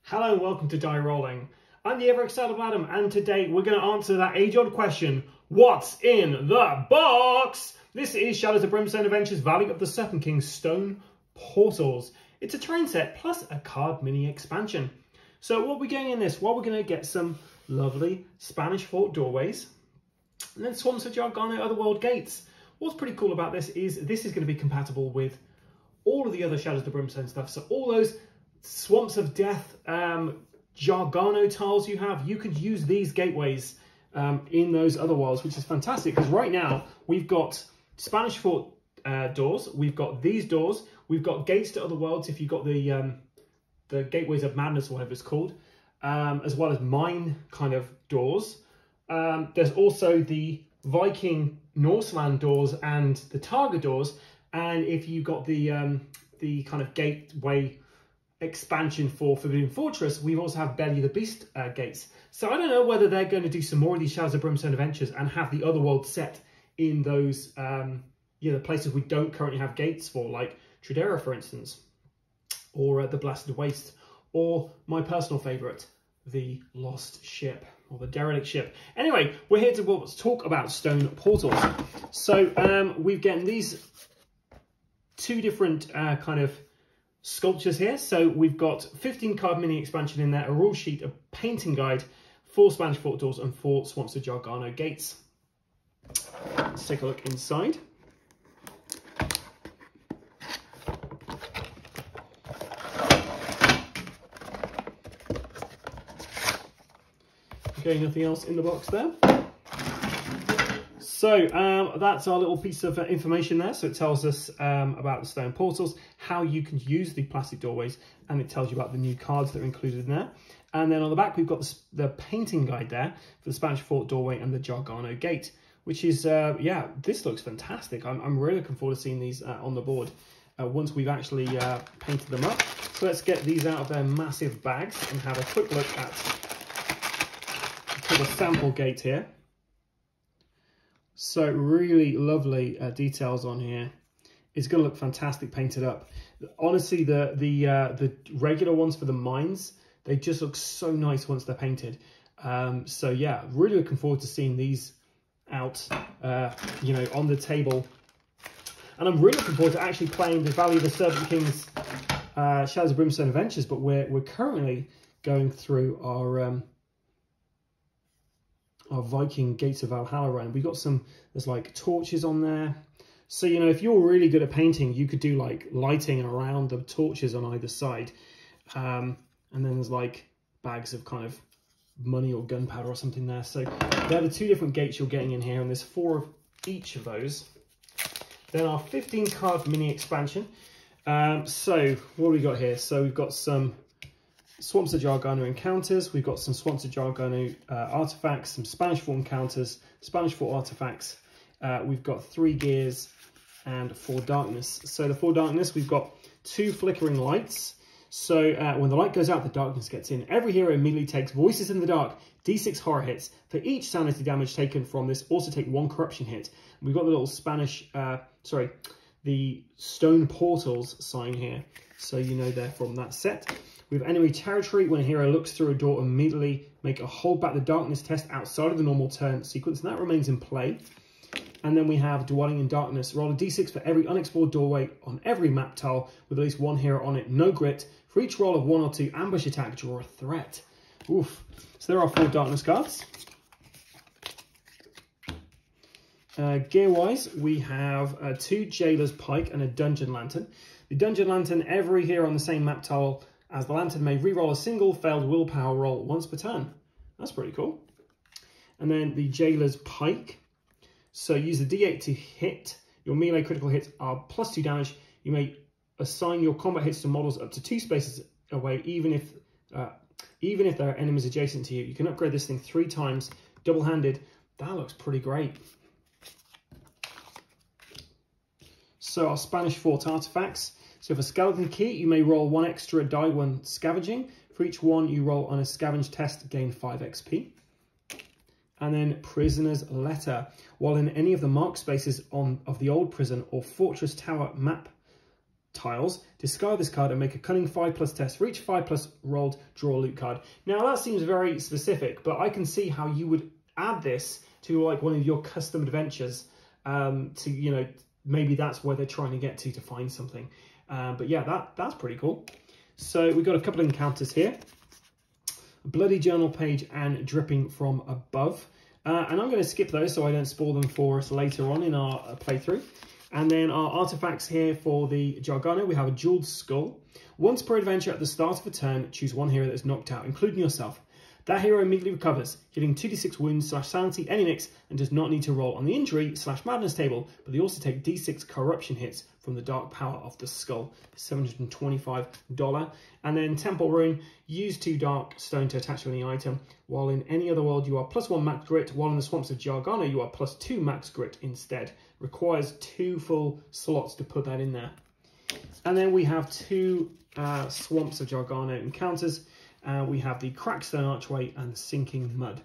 Hello and welcome to Die Rolling. I'm the ever-excited Adam, and today we're going to answer that age-old question, what's in the box? This is Shadows of Brimstone Adventures Valley of the Serpent King Stone Portals. It's a train set plus a card mini expansion. So what we're getting in this? Well, we're going to get some lovely Spanish fort doorways, and then Swamps of Jargano Otherworld gates. What's pretty cool about this is going to be compatible with all of the other Shadows of Brimstone stuff. So all those Swamps of Death, Jargano tiles you have, you could use these gateways in those other worlds, which is fantastic because right now we've got Spanish fort doors, we've got these doors, we've got gates to other worlds if you've got the Gateways of Madness or whatever it's called, as well as mine kind of doors. There's also the Viking Norseland doors and the Targa doors, and if you got the kind of gateway expansion for Forbidden Fortress, we also have Belly of the Beast gates. So I don't know whether they're going to do some more of these Shadows of Brimstone adventures and have the other world set in those the places we don't currently have gates for, like Tradera, for instance, or the Blasted Waste, or my personal favourite, the Lost Ship, or the Derelict Ship. Anyway, we're here to talk about stone portals. So we've getting these two different kind of sculptures here. So we've got 15 card mini expansion in there, a rule sheet, a painting guide, 4 Spanish fort doors and 4 Swamps of Jargano gates. Let's take a look inside. Okay, nothing else in the box there. So that's our little piece of information there. So it tells us about the stone portals, how you can use the plastic doorways, and it tells you about the new cards that are included in there. And then on the back, we've got the painting guide there for the Spanish fort doorway and the Jargano gate, which is, yeah, this looks fantastic. I'm really looking forward to seeing these on the board once we've actually painted them up. So let's get these out of their massive bags and have a quick look at the sample gate here. So really lovely details on here. It's going to look fantastic painted up. Honestly, the regular ones for the mines, they just look so nice once they're painted. So yeah, really looking forward to seeing these out, on the table. And I'm really looking forward to actually playing the Valley of the Serpent King's Shadows of Brimstone Adventures. But we're currently going through our Viking Gates of Valhalla run. We've got there's like torches on there. So, if you're really good at painting, you could do like lighting around the torches on either side. And then there's like bags of kind of money or gunpowder or something there. So they're the 2 different gates you're getting in here, and there's 4 of each of those. Then our 15 card mini expansion. So what have we got here? So we've got some Swamps of Jargano encounters, we've got some Swamps of Jargano artifacts, some Spanish fort encounters, Spanish fort artifacts, we've got 3 gears and 4 darkness. So the 4 darkness, we've got 2 flickering lights. So when the light goes out, the darkness gets in. Every hero immediately takes Voices in the Dark, D6 horror hits. For each sanity damage taken from this, also take 1 corruption hit. We've got the little Spanish, the stone portals sign here. So they're from that set. With enemy territory, when a hero looks through a door, immediately make a hold back the darkness test outside of the normal turn sequence, and that remains in play. And then we have Dwelling in Darkness. Roll a d6 for every unexplored doorway on every map tile with at least 1 hero on it. No grit. For each roll of 1 or 2 ambush attack, draw a threat. Oof. So there are 4 darkness cards. Gear-wise, we have 2 Jailer's Pike and a Dungeon Lantern. The Dungeon Lantern, every hero on the same map tile as the Lantern may re-roll a single failed willpower roll once per turn. That's pretty cool. And then the Jailer's Pike. So use the D8 to hit. Your melee critical hits are +2 damage. You may assign your combat hits to models up to 2 spaces away, even if there are enemies adjacent to you. You can upgrade this thing 3 times, double-handed. That looks pretty great. So our Spanish fort artifacts. So for Skeleton Key, you may roll 1 extra die when scavenging. For each 1 you roll on a scavenge test, gain 5 XP. And then Prisoner's Letter. While in any of the marked spaces of the old prison or fortress tower map tiles. Discard this card and make a cunning 5+ test for each 5+ rolled draw loot card. Now that seems very specific, but I can see how you would add this to like one of your custom adventures to, you know, maybe that's where they're trying to get to find something. But yeah, that's pretty cool. So we've got a couple of encounters here. A bloody journal page and dripping from above. And I'm going to skip those so I don't spoil them for us later on in our playthrough. And then our artifacts here for the Jargano, we have a jeweled skull. Once per adventure at the start of a turn, choose one hero that is knocked out, including yourself. That hero immediately recovers, healing 2d6 wounds / sanity any mix, and does not need to roll on the injury / madness table, but they also take d6 corruption hits from the dark power of the skull, $725. And then Temple Rune, use 2 dark stone to attach to any item. While in any other world you are +1 max grit, while in the swamps of Jargano you are +2 max grit instead. Requires 2 full slots to put that in there. And then we have 2 swamps of Jargano encounters. We have the Crackstone Archway and Sinking Mud.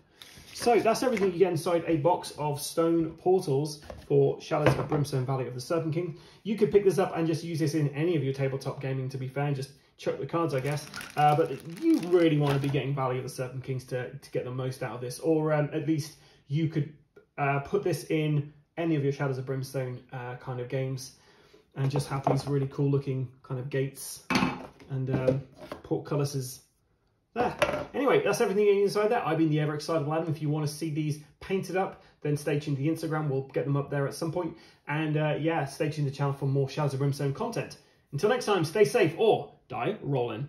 So that's everything you get inside a box of stone portals for Shadows of Brimstone Valley of the Serpent King. You could pick this up and just use this in any of your tabletop gaming, to be fair, and just chuck the cards, I guess. But you really want to be getting Valley of the Serpent Kings to get the most out of this. Or at least you could put this in any of your Shadows of Brimstone kind of games and just have these really cool looking kind of gates and portcullises there. Anyway, that's everything inside there. I've been the ever excited Aladdin. If you want to see these painted up, then stay tuned to the Instagram. We'll get them up there at some point. And yeah, stay tuned to the channel for more Shadows of Brimstone content. Until next time, stay safe or die rolling.